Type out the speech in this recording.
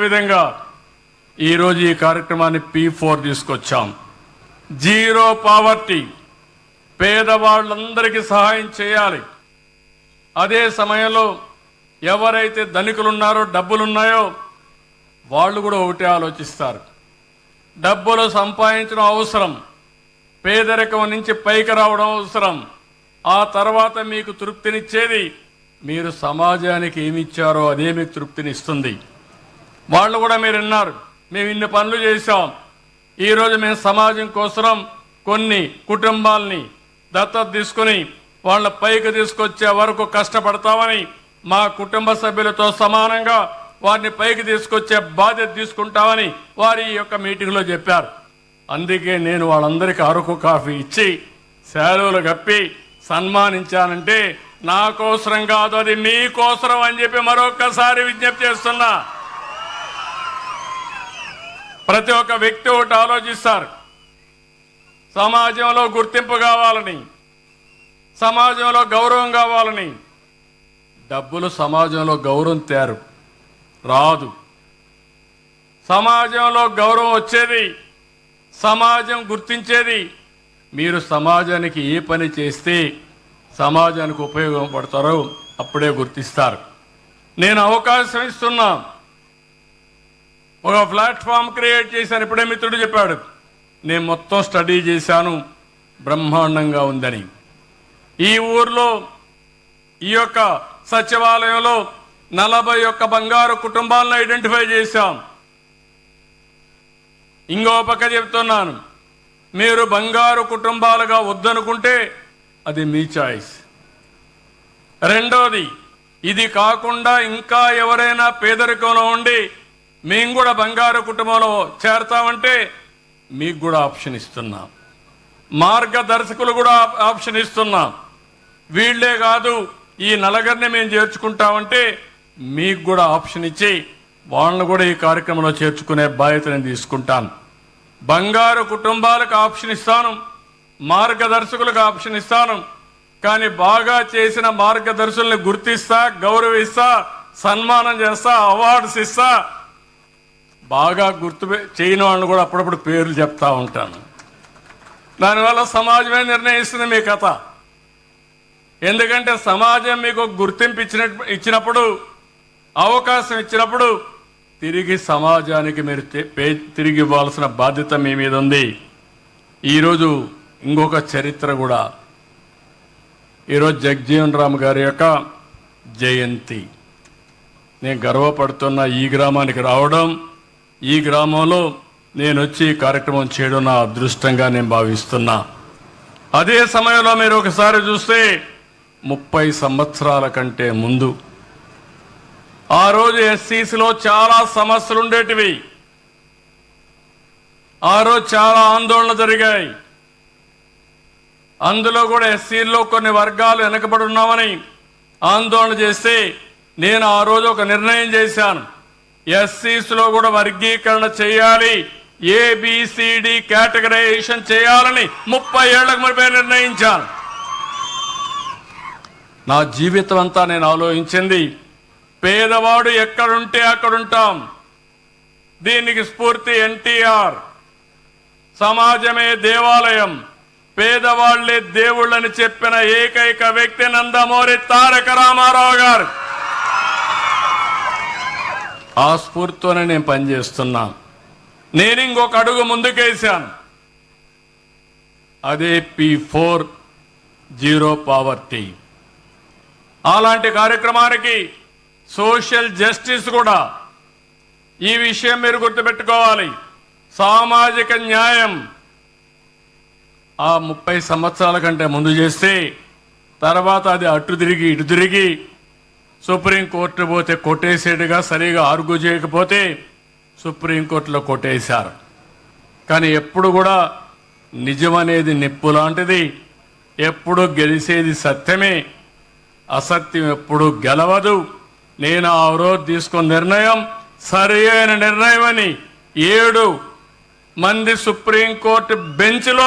విధంగా ఈరోజు ఈ కార్యక్రమాన్ని P4 తీసుకొచ్చాం. జీరో పావర్టీ, పేదవాళ్ళందరికీ సహాయం చేయాలి. అదే సమయంలో ఎవరైతే ధనికులు ఉన్నారో, డబ్బులున్నాయో వాళ్ళు కూడా ఒకటే ఆలోచిస్తారు. డబ్బులు సంపాదించడం అవసరం, పేదరికం నుంచి పైకి రావడం అవసరం. ఆ తర్వాత మీకు తృప్తినిచ్చేది మీరు సమాజానికి ఏమి ఇచ్చారో అదే మీకు తృప్తినిస్తుంది. వాళ్ళు కూడా మీరు విన్నారు, మేము ఇన్ని పనులు చేశాం, ఈరోజు మేము సమాజం కోసం కొన్ని కుటుంబాలని దత్తత తీసుకుని వాళ్ళ పైకి తీసుకొచ్చే వరకు కష్టపడతామని, మా కుటుంబ సభ్యులతో సమానంగా వారిని పైకి తీసుకొచ్చే బాధ్యత తీసుకుంటామని వారి యొక్క మీటింగ్లో చెప్పారు. అందుకే నేను వాళ్ళందరికీ అరకు కాఫీ ఇచ్చి శాలువలు కప్పి సన్మానించానంటే నా కోసరం కాదు, అది మీకోసరం అని చెప్పి మరొక్కసారి విజ్ఞప్తి చేస్తున్నా. ప్రతి ఒక్క వ్యక్తి ఒకటి ఆలోచిస్తారు, సమాజంలో గుర్తింపు కావాలని, సమాజంలో గౌరవం కావాలని. డబ్బులు సమాజంలో గౌరవం రాదు. సమాజంలో గౌరవం వచ్చేది, సమాజం గుర్తించేది మీరు సమాజానికి ఏ పని చేస్తే సమాజానికి ఉపయోగపడతారో అప్పుడే గుర్తిస్తారు. నేను అవకాశం ఇస్తున్నా, ఒక ప్లాట్ఫామ్ క్రియేట్ చేశాను. ఇప్పుడే మిత్రుడు చెప్పాడు, నేను మొత్తం స్టడీ చేశాను, బ్రహ్మాండంగా ఉందని. ఈ ఊర్లో ఈ యొక్క సచివాలయంలో 41 బంగారు కుటుంబాలను ఐడెంటిఫై చేశాం. ఇంకో పక్క చెప్తున్నాను, మీరు బంగారు కుటుంబాలుగా వద్దనుకుంటే అది మీ చాయిస్. రెండోది, ఇది కాకుండా ఇంకా ఎవరైనా పేదరికంలో ఉండి మేము కూడా బంగారు కుటుంబంలో చేరతామంటే మీకు కూడా ఆప్షన్ ఇస్తున్నాం. మార్గదర్శకులు కూడా ఆప్షన్ ఇస్తున్నాం. వీళ్లే కాదు, ఈ నలుగురిని మేము చేర్చుకుంటామంటే మీకు కూడా ఆప్షన్ ఇచ్చి వాళ్ళని కూడా ఈ కార్యక్రమంలో చేర్చుకునే బాధ్యత నేను తీసుకుంటాను. బంగారు కుటుంబాలకు ఆప్షన్ ఇస్తాను, మార్గదర్శకులకు ఆప్షన్ ఇస్తాను. కానీ బాగా చేసిన మార్గదర్శకుల్ని గుర్తిస్తా, గౌరవిస్తా, సన్మానం చేస్తా, అవార్డ్స్ ఇస్తా. బాగా గుర్తు చేయని వాళ్ళని కూడా అప్పుడప్పుడు పేర్లు చెప్తా ఉంటాను. దానివల్ల సమాజమే నిర్ణయిస్తుంది మీ కథ. ఎందుకంటే సమాజం మీకు గుర్తింపు ఇచ్చినప్పుడు, అవకాశం ఇచ్చినప్పుడు తిరిగి సమాజానికి మీరు తిరిగి ఇవ్వాల్సిన బాధ్యత మీ మీద ఉంది. ఈరోజు ఇంకొక చరిత్ర కూడా, ఈరోజు జగజీవన్ రామ్ గారి యొక్క జయంతి. నేను గర్వపడుతున్న ఈ గ్రామానికి రావడం, ఈ గ్రామంలో నేను వచ్చి ఈ కార్యక్రమం చేయడం నా అదృష్టంగా నేను భావిస్తున్నా. అదే సమయంలో మీరు ఒకసారి చూస్తే 30 సంవత్సరాల కంటే ముందు ఆ రోజు ఎస్సీసీలో చాలా సమస్యలు ఉండేటివి. ఆ రోజు చాలా ఆందోళన జరిగాయి. అందులో కూడా ఎస్సీల్లో కొన్ని వర్గాలు వెనకబడి ఉన్నామని ఆందోళన చేస్తే నేను ఆ రోజు ఒక నిర్ణయం చేశాను, ఎస్సీస్లో కూడా వర్గీకరణ చేయాలి, ఏబిసిడి కేటగరైజేషన్ చేయాలని 30 ఏళ్లకు మునిపే నిర్ణయించాను. నా జీవితం అంతా నేను ఆలోచించింది, పేదవాడు ఎక్కడుంటే అక్కడుంటాం. దీనికి స్ఫూర్తి ఎన్టీఆర్. సమాజమే దేవాలయం, పేదవాళ్లే దేవుళ్ళని చెప్పిన ఏకైక వ్యక్తి నందమూరి తారక రామారావు గారు. ఆ స్ఫూర్తితోనే నేను పనిచేస్తున్నా. నేను ఇంకొక అడుగు ముందుకేశాను, అదే P4 జీరో పావర్టీ. అలాంటి కార్యక్రమానికి సోషల్ జస్టిస్ కూడా, ఈ విషయం మీరు గుర్తుపెట్టుకోవాలి. సామాజిక న్యాయం ఆ 30 సంవత్సరాల కంటే ముందు చేస్తే, తర్వాత అది అటు తిరిగి ఇటు తిరిగి సుప్రీంకోర్టు పోతే కొట్టేసేట్టుగా, సరిగా ఆర్గ్యూ చేయకపోతే సుప్రీంకోర్టులో కొట్టేశారు. కానీ ఎప్పుడు కూడా నిజం అనేది నిప్పు లాంటిది, ఎప్పుడు గెలిచేది సత్యమే, అసత్యం ఎప్పుడు గెలవదు. నేను ఆ రోజు తీసుకున్న నిర్ణయం సరి అయిన నిర్ణయం అని 7 మంది సుప్రీంకోర్టు బెంచ్లో